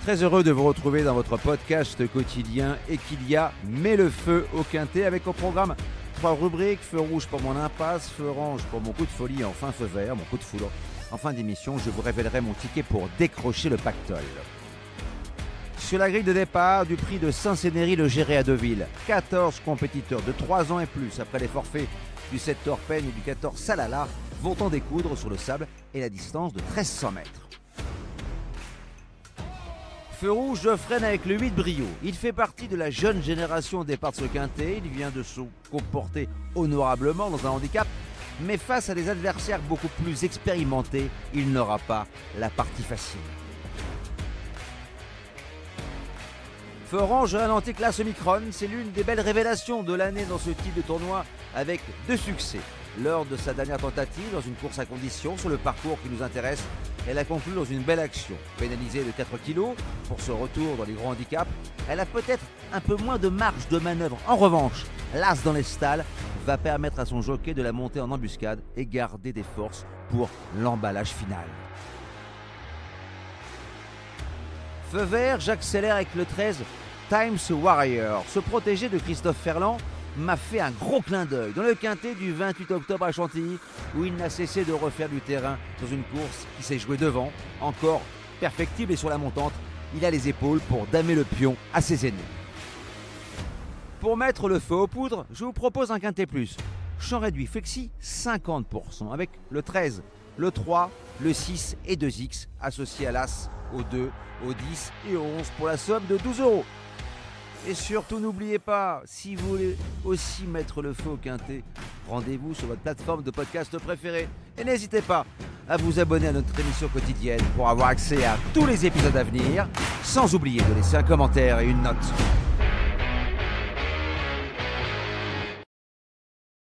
Très heureux de vous retrouver dans votre podcast quotidien et qu'il y a Mets le feu au quintet avec au programme 3 rubriques: feu rouge pour mon impasse, feu orange pour mon coup de folie et enfin feu vert, mon coup de foudre. En fin d'émission, je vous révélerai mon ticket pour décrocher le pactole. Sur la grille de départ du prix de Saint-Cénéry-le-Géré à Deauville, 14 compétiteurs de 3 ans et plus après les forfaits du 7 Torpeigne et du 14 Salala vont en découdre sur le sable et la distance de 1300 mètres. Feu rouge, je freine avec le 8 Brio. Il fait partie de la jeune génération au départ de ce quintet. Il vient de se comporter honorablement dans un handicap, mais face à des adversaires beaucoup plus expérimentés, il n'aura pas la partie facile. Feu orange, un anti-classe Omicron, c'est l'une des belles révélations de l'année dans ce type de tournoi avec 2 succès. Lors de sa dernière tentative dans une course à condition sur le parcours qui nous intéresse, elle a conclu dans une belle action. Pénalisée de 4 kg pour ce retour dans les grands handicaps, elle a peut-être un peu moins de marge de manœuvre. En revanche, l'as dans les stalles va permettre à son jockey de la monter en embuscade et garder des forces pour l'emballage final. Feu vert, j'accélère avec le 13 Times Warrior. Ce protégé de Christophe Ferland m'a fait un gros clin d'œil dans le quintet du 28 octobre à Chantilly, où il n'a cessé de refaire du terrain dans une course qui s'est jouée devant, encore perfectible et sur la montante. Il a les épaules pour damer le pion à ses aînés. Pour mettre le feu aux poudres, je vous propose un quintet plus. Champ réduit flexi 50% avec le 13, le 3, le 6 et 2X associés à l'As, au 2, au 10 et au 11 pour la somme de 12 €. Et surtout, n'oubliez pas, si vous voulez aussi mettre le feu au quintet, rendez-vous sur votre plateforme de podcast préférée. Et n'hésitez pas à vous abonner à notre émission quotidienne pour avoir accès à tous les épisodes à venir, sans oublier de laisser un commentaire et une note.